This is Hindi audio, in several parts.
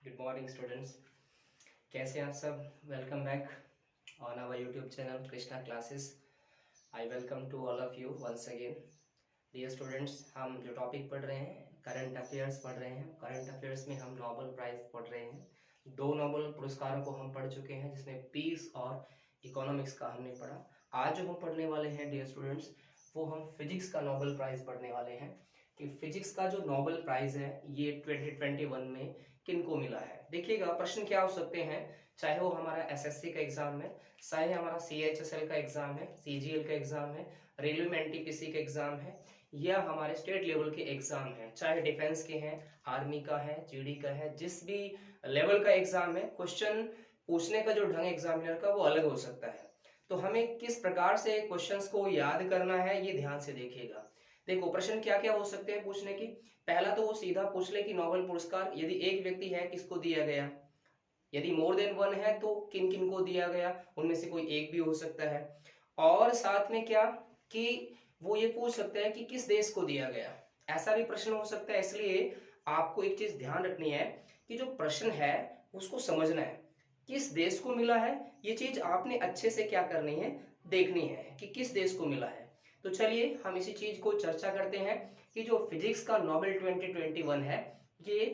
Good morning students. कैसे हैं आप सब? Welcome back on our YouTube channel Krishna classes. I welcome to all of you once again. Dear students, हम जो टॉपिक पढ़ रहे हैं करंट अफेयर्स पढ़ रहे हैं। करंट अफेयर्स में हम नोबेल प्राइज पढ़ रहे हैं। 2 नोबेल पुरस्कारों को हम पढ़ चुके हैं, जिसमें पीस और इकोनॉमिक्स का हमने पढ़ा। आज जो हम पढ़ने वाले हैं डियर स्टूडेंट्स, वो हम फिजिक्स का नोबेल प्राइज पढ़ने वाले हैं कि फिजिक्स का जो नोबेल प्राइज है ये 2021 में किनको मिला है। देखिएगा, प्रश्न क्या हो सकते हैं, चाहे वो हमारा एसएससी का एग्जाम है, चाहे हमारा सीएचएसएल का एग्जाम है, सीजीएल का एग्जाम है, रेलवे में एनटीपीसी का एग्जाम है, या हमारे स्टेट लेवल के एग्जाम है, चाहे डिफेंस के हैं, आर्मी का है, जीडी का है, जिस भी लेवल का एग्जाम है, क्वेश्चन पूछने का जो ढंग एग्जामिनर का वो अलग हो सकता है। तो हमें किस प्रकार से क्वेश्चंस को याद करना है ये ध्यान से देखिएगा। देखो, प्रश्न क्या क्या हो सकते हैं पूछने की। पहला तो वो सीधा पूछ ले कि नोबेल पुरस्कार यदि एक व्यक्ति है किसको दिया गया, यदि मोर देन वन है तो किन किन को दिया गया, उनमें से कोई एक भी हो सकता है। और साथ में क्या कि वो ये पूछ सकता है कि किस देश को दिया गया, ऐसा भी प्रश्न हो सकता है। इसलिए आपको एक चीज ध्यान रखनी है कि जो प्रश्न है उसको समझना है, किस देश को मिला है, ये चीज आपने अच्छे से क्या करनी है, देखनी है कि किस देश को मिला है। तो चलिए हम इसी चीज को चर्चा करते हैं कि जो फिजिक्स का नोबेल 2021 है ये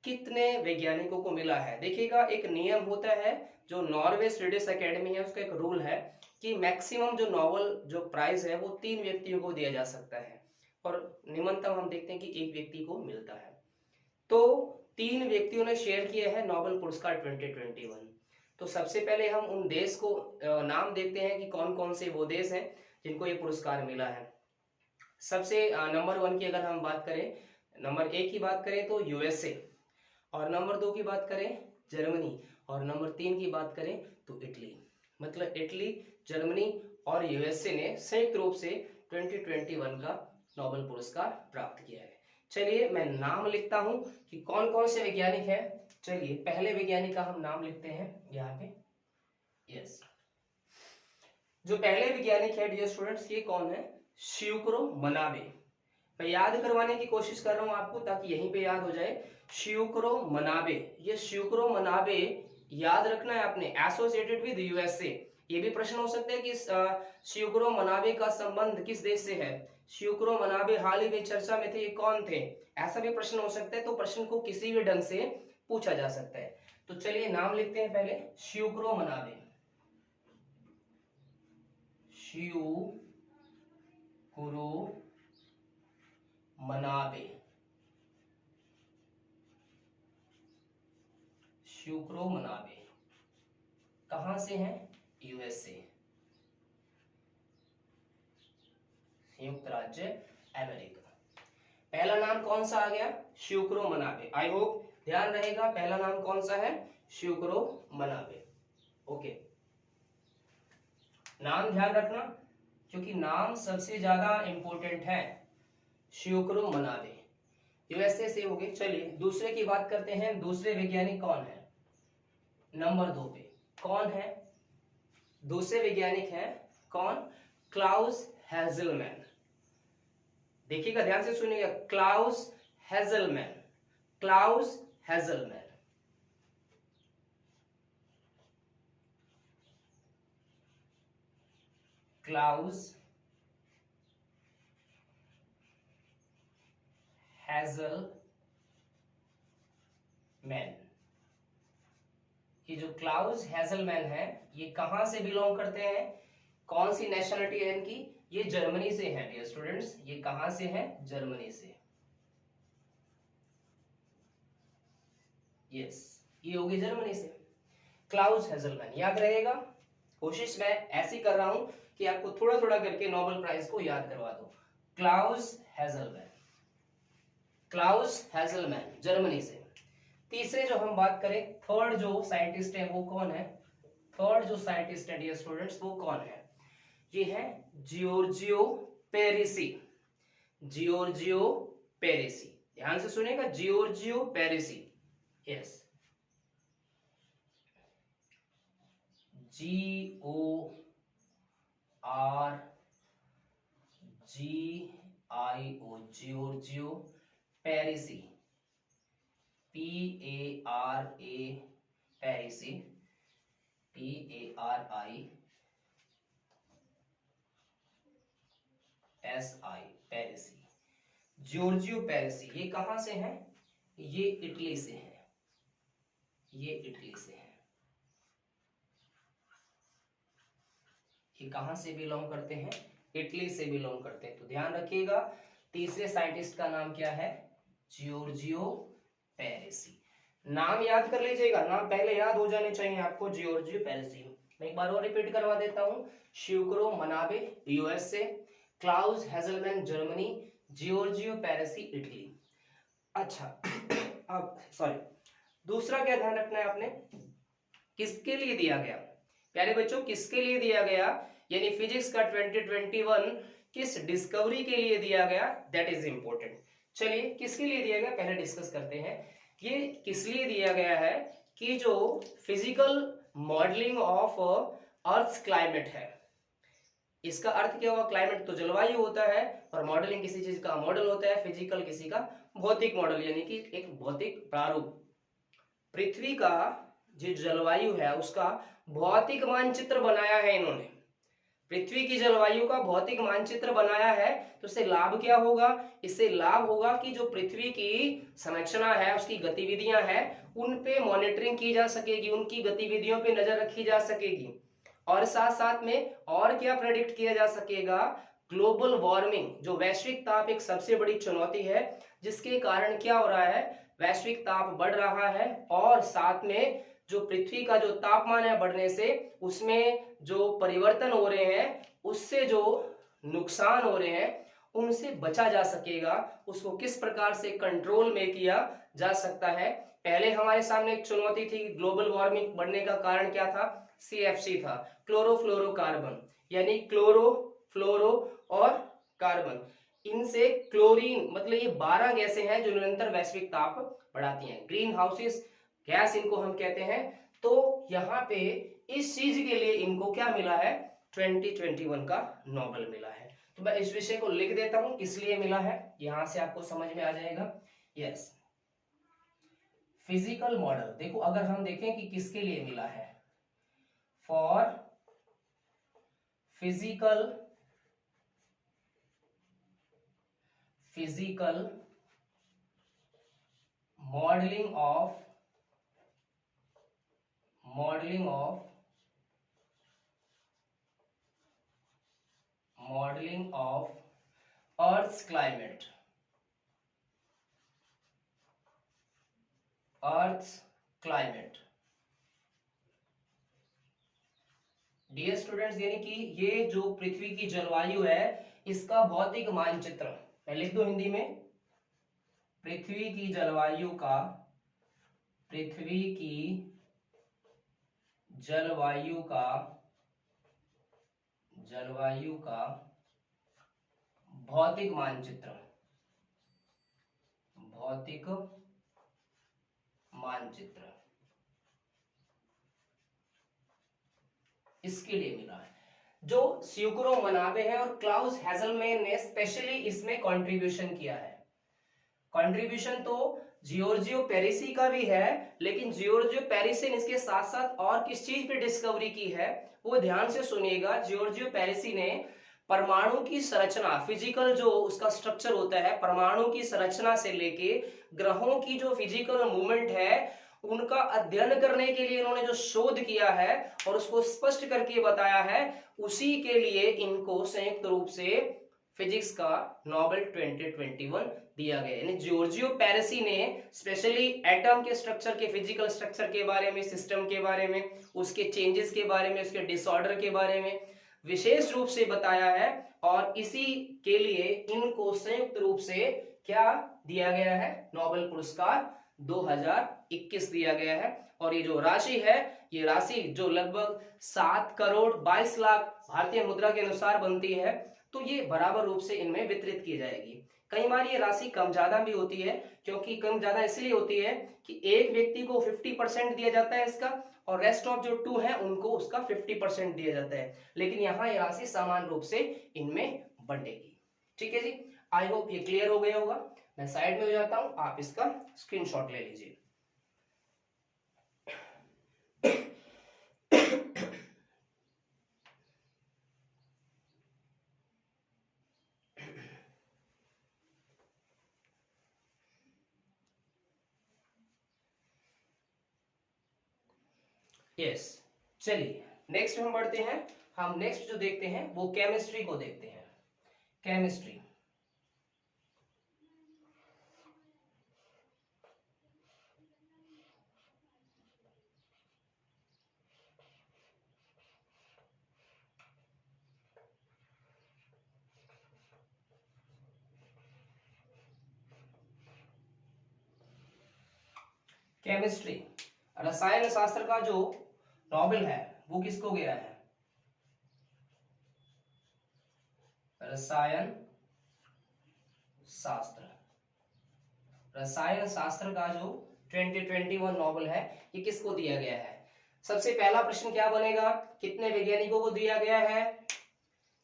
कितने वैज्ञानिकों को मिला है। देखिएगा, एक नियम होता है, जो नॉर्वे स्वीडिश एकेडमी है उसका एक रूल है कि मैक्सिमम जो नोबेल जो प्राइज है वो 3 व्यक्तियों को दिया जा सकता है, और निम्नतम हम देखते हैं कि एक व्यक्ति को मिलता है। तो 3 व्यक्तियों ने शेयर किया है नोबेल पुरस्कार 2021। तो सबसे पहले हम उन देश को नाम देखते हैं कि कौन कौन से वो देश हैं जिनको ये पुरस्कार मिला है। सबसे नंबर 1 की अगर हम बात करें, नंबर 1 की बात करें तो यूएसए, और नंबर 2 की बात करें जर्मनी, और नंबर 3 की बात करें तो इटली। मतलब इटली, जर्मनी और यूएसए ने संयुक्त रूप से 2021 का नोबेल पुरस्कार प्राप्त किया है। चलिए मैं नाम लिखता हूं कि कौन कौन से वैज्ञानिक हैं। चलिए पहले वैज्ञानिक का हम नाम लिखते हैं यहाँ पे। यस, जो पहले वैज्ञानिक है डियर स्टूडेंट्स, ये कौन है? शियुकिरो मनाबे। मैं याद करवाने की कोशिश कर रहा हूं आपको ताकि यहीं पे याद हो जाए। शियुकिरो मनाबे, ये शियुकिरो मनाबे याद रखना है आपने, एसोसिएटेड विद यूएसए। ये भी प्रश्न हो सकता है कि शियुकिरो मनाबे का संबंध किस देश से है। शियुकिरो मनाबे हाल ही में चर्चा में थे, ये कौन थे, ऐसा भी प्रश्न हो सकता है। तो प्रश्न को किसी भी ढंग से पूछा जा सकता है। तो चलिए नाम लिखते हैं पहले, शियुकिरो मनाबे। शियुकिरो मनाबे, शियुकिरो मनाबे कहां से हैं? यूएसए, संयुक्त राज्य अमेरिका। पहला नाम कौन सा आ गया? शियुकिरो मनाबे। आई होप ध्यान रहेगा, पहला नाम कौन सा है? शियुकिरो मनाबे। ओके, नाम ध्यान रखना क्योंकि नाम सबसे ज्यादा इंपॉर्टेंट है। शियुकिरो मनाबे यूएसए से हो गए। चलिए दूसरे की बात करते हैं। दूसरे वैज्ञानिक कौन है? नंबर 2 पे कौन है? दूसरे वैज्ञानिक हैं कौन? क्लाउस हेजलमैन। देखिएगा, ध्यान से सुनिएगा, क्लाउस हेजलमैन, क्लाउस हेजलमैन। क्लाउस हेजलमैन। ये जो क्लाउस हेजलमैन है ये कहां से बिलोंग करते हैं, कौन सी नेशनलिटी है इनकी? ये जर्मनी से है डियर स्टूडेंट्स। ये कहां से है? जर्मनी से। यस, ये होगी जर्मनी से। क्लाउस हेजलमैन याद रहेगा। कोशिश मैं ऐसी कर रहा हूं कि आपको थोड़ा थोड़ा करके नोबेल प्राइज को याद करवा दो। क्लाउस हेजलमैन, क्लाउस हेजलमैन जर्मनी से। तीसरे जो हम बात करें, थर्ड जो साइंटिस्ट है वो कौन है? थर्ड जो साइंटिस्ट है डियर स्टूडेंट्स वो कौन है? ये है जियोर्जियो पेरिसी। जियोर्जियो पेरिसी, ध्यान से सुनिएगा, Giorgio पेरिसी। Yes, GORGIO, Giorgio पेरिसी, PARA पेरिसी, PARISI पेरिसी, Giorgio पेरिसी। ये कहां से है? ये इटली से है, ये इटली से है। ये कहां से बिलोंग करते हैं? इटली से बिलोंग करते हैं। तो ध्यान रखिएगा, तीसरे साइंटिस्ट का नाम क्या है? जॉर्जियो पेरिसी। नाम याद कर लीजिएगा, नाम पहले याद हो जाने चाहिए आपको, जॉर्जियो पेरिसी। मैं एक बार और रिपीट करवा देता हूं, शिवक्रो मनाबे यूएस से, क्लाउस हेजलमैन जर्मनी, जॉर्जियो पेरिसी इटली। अच्छा अब सॉरी, दूसरा क्या ध्यान रखना है आपने, किसके लिए दिया गया? प्यारे बच्चों, किसके लिए दिया गया, यानी फिजिक्स का 2021 किस डिस्कवरी के लिए दिया गया, दैट इज इंपॉर्टेंट। चलिए किसके लिए दिया गया पहले डिस्कस करते हैं। ये किस लिए दिया गया है कि जो physical modelling of earth climate है, इसका अर्थ क्या हुआ? क्लाइमेट तो जलवायु होता है, और मॉडलिंग किसी चीज का मॉडल होता है, फिजिकल किसी का भौतिक मॉडल, यानी कि एक भौतिक प्रारूप। पृथ्वी का जो जलवायु है उसका भौतिक मानचित्र बनाया है इन्होंने, पृथ्वी की जलवायु का भौतिक मानचित्र बनाया है। तो इससे लाभ क्या होगा? इससे लाभ होगा कि जो पृथ्वी की संरचना है, उसकी गतिविधियां हैं, उन पे मॉनिटरिंग की जा सकेगी, उनकी गतिविधियों पे नजर रखी जा सकेगी। और साथ साथ में और क्या प्रेडिक्ट किया जा सकेगा? ग्लोबल वार्मिंग, जो वैश्विक ताप एक सबसे बड़ी चुनौती है, जिसके कारण क्या हो रहा है? वैश्विक ताप बढ़ रहा है, और साथ में जो पृथ्वी का जो तापमान है बढ़ने से उसमें जो परिवर्तन हो रहे हैं, उससे जो नुकसान हो रहे हैं, उनसे बचा जा सकेगा। उसको किस प्रकार से कंट्रोल में किया जा सकता है? पहले हमारे सामने एक चुनौती थी, ग्लोबल वार्मिंग बढ़ने का कारण क्या था? CFC था, क्लोरोफ्लोरोकार्बन, यानी क्लोरो, फ्लोरो और कार्बन। इनसे क्लोरीन, मतलब ये 12 गैसें हैं जो निरंतर वैश्विक ताप बढ़ाती हैं, ग्रीन हाउसेस गैस इनको हम कहते हैं। तो यहाँ पे इस चीज के लिए इनको क्या मिला है? 2021 का नोबेल मिला है। तो मैं इस विषय को लिख देता हूं किस लिए मिला है, यहां से आपको समझ में आ जाएगा। Yes, physical model. देखो अगर हम देखें कि किसके लिए मिला है, for physical modelling of Earth's climate, dear students, यानी कि ये जो पृथ्वी की जलवायु है, इसका भौतिक मानचित्र, मैं लिख दूं हिंदी में, पृथ्वी की जलवायु का भौतिक मानचित्र, इसके लिए मिला है। जो स्यूक्रो मनाबे है और क्लाउस हेजलमैन ने स्पेशली इसमें कंट्रीब्यूशन किया है। कंट्रीब्यूशन तो जियोर्जियो पेरिसी का भी है, लेकिन जियोर्जियो पेरिसी ने इसके साथ साथ और किस चीज पे डिस्कवरी की है वो ध्यान से सुनिएगा। जियोर्जियो पेरिसी ने परमाणु की संरचना, फिजिकल जो उसका स्ट्रक्चर होता है, परमाणु की संरचना से लेके ग्रहों की जो फिजिकल मूवमेंट है, उनका अध्ययन करने के लिए इन्होंने जो शोध किया है और उसको स्पष्ट करके बताया है, उसी के लिए इनको संयुक्त रूप से फिजिक्स का नोबेल 2021 दिया गया। यानी जॉर्जियो पेरिसी ने स्पेशली एटम के स्ट्रक्चर के, फिजिकल स्ट्रक्चर के बारे में, सिस्टम के बारे में, उसके चेंजेस के बारे में, उसके डिसऑर्डर के बारे में विशेष रूप से बताया है, और इसी के लिए इनको संयुक्त रूप से क्या दिया गया है? नोबेल पुरस्कार 2021 दिया गया है। और ये जो राशि है, ये राशि जो लगभग 7 करोड़ 22 लाख भारतीय मुद्रा के अनुसार बनती है, तो ये बराबर रूप से इनमें वितरित की जाएगी। कई बार ये राशि कम ज्यादा भी होती है, क्योंकि कम ज्यादा इसलिए होती है कि एक व्यक्ति को 50% दिया जाता है इसका, और रेस्ट ऑफ जो 2 है उनको उसका 50% दिया जाता है, लेकिन यहाँ ये राशि समान रूप से इनमें बंटेगी। ठीक है जी, आई होप ये क्लियर हो गया होगा। मैं साइड में हो जाता हूं, आप इसका स्क्रीनशॉट ले लीजिए। यस, चलिए नेक्स्ट हम बढ़ते हैं। हम नेक्स्ट जो देखते हैं वो केमिस्ट्री को देखते हैं। केमिस्ट्री, केमिस्ट्री रसायन शास्त्र का जो नोबेल है वो किसको गया है? रसायन शास्त्र, रसायन शास्त्र का जो 2021 नोबेल है ये किसको दिया गया है? सबसे पहला प्रश्न क्या बनेगा? कितने वैज्ञानिकों को दिया गया है?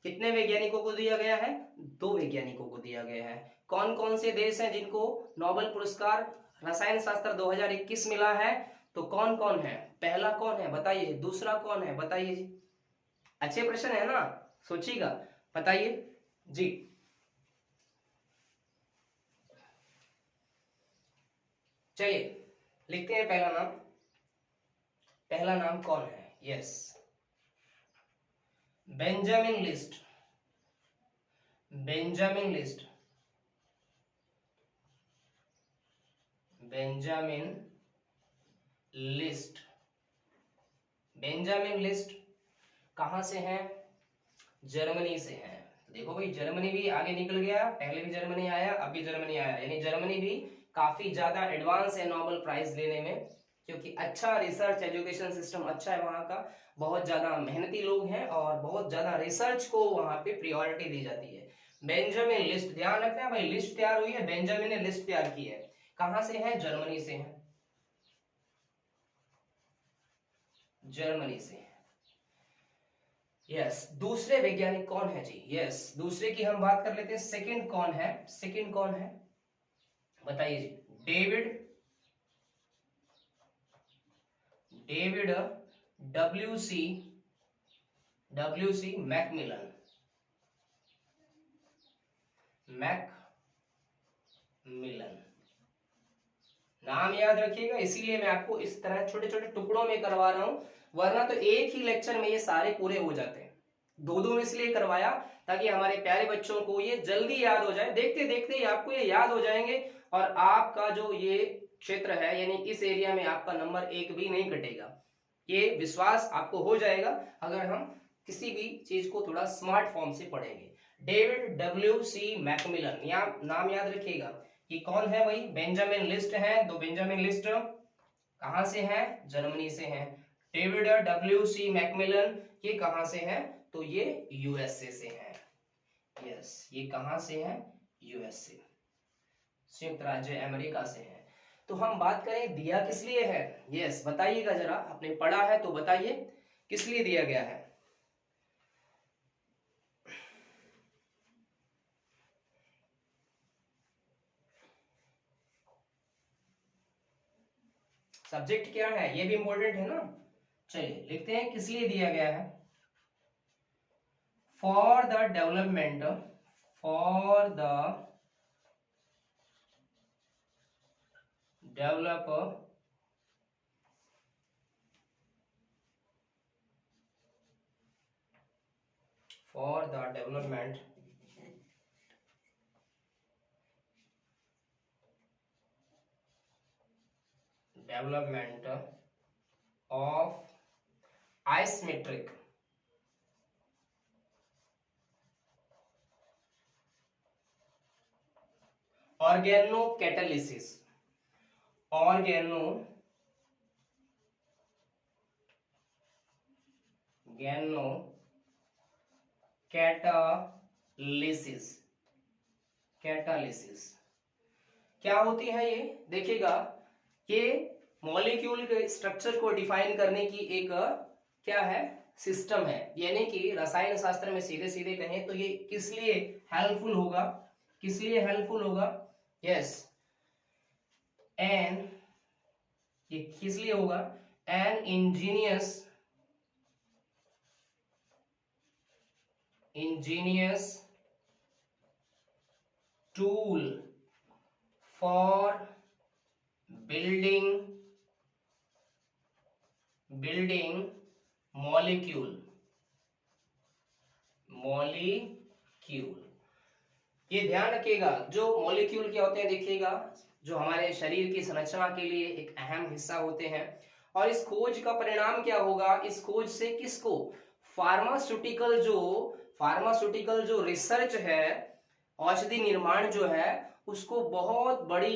कितने वैज्ञानिकों को दिया गया है? 2 वैज्ञानिकों को दिया गया है। कौन कौन से देश हैं जिनको नोबेल पुरस्कार रसायन शास्त्र 2021 मिला है? तो कौन कौन है? पहला कौन है बताइए, दूसरा कौन है बताइए जी। अच्छे प्रश्न है ना, सोचिएगा, बताइए जी। चलिए लिखते हैं पहला नाम। पहला नाम कौन है? Yes, Benjamin list. Benjamin list, Benjamin list. Benjamin list कहां से हैं? जर्मनी से हैं। देखो भाई, जर्मनी भी आगे निकल गया, पहले भी जर्मनी आया, अब भी जर्मनी आया, यानी जर्मनी भी काफी ज्यादा एडवांस है नोबेल प्राइज लेने में, क्योंकि अच्छा रिसर्च एजुकेशन सिस्टम अच्छा है वहां का, बहुत ज्यादा मेहनती लोग हैं और बहुत ज्यादा रिसर्च को वहां पे प्रायोरिटी दी जाती है। बेंजामिन लिस्ट, ध्यान रखना भाई, लिस्ट तैयार हुई है, बेंजामिन ने लिस्ट तैयार की है। कहां से है? जर्मनी से है, जर्मनी से। यस, दूसरे वैज्ञानिक कौन है जी? यस, दूसरे की हम बात कर लेते हैं। सेकंड कौन है? सेकंड कौन है बताइए जी। David, David W C MacMillan, MacMillan नाम याद रखिएगा, इसीलिए मैं आपको इस तरह छोटे छोटे टुकड़ों में करवा रहा हूं, वरना तो एक ही लेक्चर में ये सारे पूरे हो जाते हैं। दो दो में इसलिए करवाया ताकि हमारे प्यारे बच्चों को ये जल्दी याद हो जाए, देखते देखते ही आपको ये याद हो जाएंगे, और आपका जो ये क्षेत्र है यानी इस एरिया में आपका नंबर एक भी नहीं कटेगा। ये विश्वास आपको हो जाएगा अगर हम किसी भी चीज को थोड़ा स्मार्ट फॉर्म से पढ़ेंगे। डेविड डब्ल्यू सी मैकमिलन, यहाँ नाम याद रखिएगा कि कौन है भाई? बेंजामिन लिस्ट है, तो बेंजामिन लिस्ट कहां से है? जर्मनी से है। डेविड डब्ल्यू सी मैकमिलन ये कहां से है? तो ये यूएसए से है। यस, ये कहां से है? यूएसए, संयुक्त राज्य अमेरिका से है। तो हम बात करें दिया किस लिए है? यस, बताइएगा जरा, आपने पढ़ा है तो बताइए किस लिए दिया गया है। सब्जेक्ट क्या है ये भी इंपॉर्टेंट है ना। चलिए लिखते हैं किस लिए दिया गया है। For the development, for the develop for the development development of asymmetric organocatalysis, organo गैनो कैटालिसिस, कैटालिसिस क्या होती है ये देखिएगा। ये मॉलिक्यूल के स्ट्रक्चर को डिफाइन करने की एक क्या है? सिस्टम है, यानी कि रसायन शास्त्र में सीधे सीधे कहें तो ये किस लिए हेल्पफुल होगा? किस लिए हेल्पफुल होगा? यस, एन, ये किस लिए होगा? An ingenious tool for building building molecule, molecule. ये ध्यान रखिएगा, जो मॉलिक्यूल क्या होते हैं देखिएगा, जो हमारे शरीर की संरचना के लिए एक अहम हिस्सा होते हैं। और इस खोज का परिणाम क्या होगा, इस खोज से किसको, फार्मास्यूटिकल जो रिसर्च है, औषधि निर्माण जो है, उसको बहुत बड़ा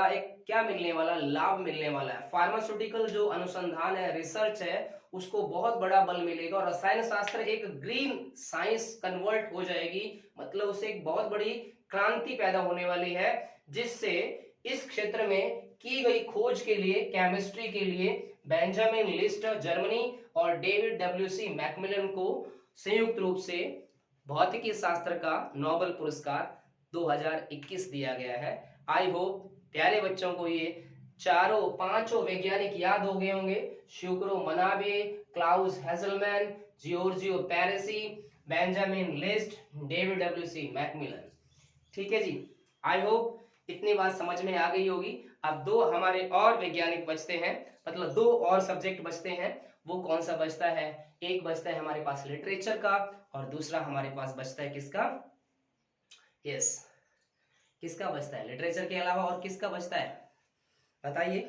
एक क्या मिलने वाला, लाभ मिलने वाला है। फार्मास्यूटिकल जो अनुसंधान है, रिसर्च है, उसको बहुत बड़ा बल मिलेगा और रसायन शास्त्र एक ग्रीन साइंस कन्वर्ट हो जाएगी। मतलब उसे एक बहुत बड़ी क्रांति पैदा होने वाली है, जिससे इस क्षेत्र में की गई खोज के लिए, केमिस्ट्री के लिए बेंजामिन लिस्ट जर्मनी और डेविड डब्ल्यूसी मैकमिलन को संयुक्त रूप से भौतिकी शास्त्र का नोबेल पुरस्कार 2021 दिया गया है। आई होप प्यारे बच्चों को ये पांचों वैज्ञानिक याद हो गए होंगे। Syukuro Manabe, Klaus Hasselmann, Giorgio Parisi, Benjamin List, David W C MacMillan. ठीक है जी, आई होप इतनी बात समझ में आ गई होगी। अब दो हमारे और वैज्ञानिक बचते हैं, मतलब दो और सब्जेक्ट बचते हैं। वो कौन सा बचता है, एक बचता है हमारे पास लिटरेचर का और दूसरा हमारे पास बचता है किसका, यस, किसका बचता है, लिटरेचर के अलावा और किसका बचता है बताइए।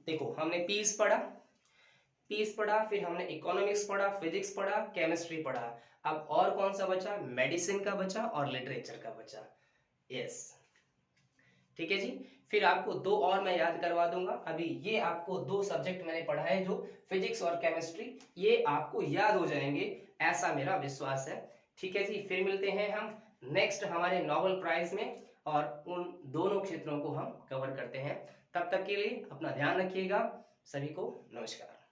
देखो हमने पीस पढ़ा, फिर हमने इकोनॉमिक्स पढ़ा, फिजिक्स पढ़ा, केमिस्ट्री पढ़ा। अब और कौन सा बचा, मेडिसिन का बचा और लिटरेचर का बचा। यस, ठीक है जी। फिर आपको दो और मैं याद करवा दूंगा। अभी ये आपको दो सब्जेक्ट मैंने पढ़ाए, जो फिजिक्स और केमिस्ट्री, ये आपको याद हो जाएंगे, ऐसा मेरा विश्वास है। ठीक है जी, फिर मिलते हैं हम नेक्स्ट हमारे नोबेल प्राइज में और उन दोनों क्षेत्रों को हम कवर करते हैं। तब तक के लिए अपना ध्यान रखिएगा। सभी को नमस्कार।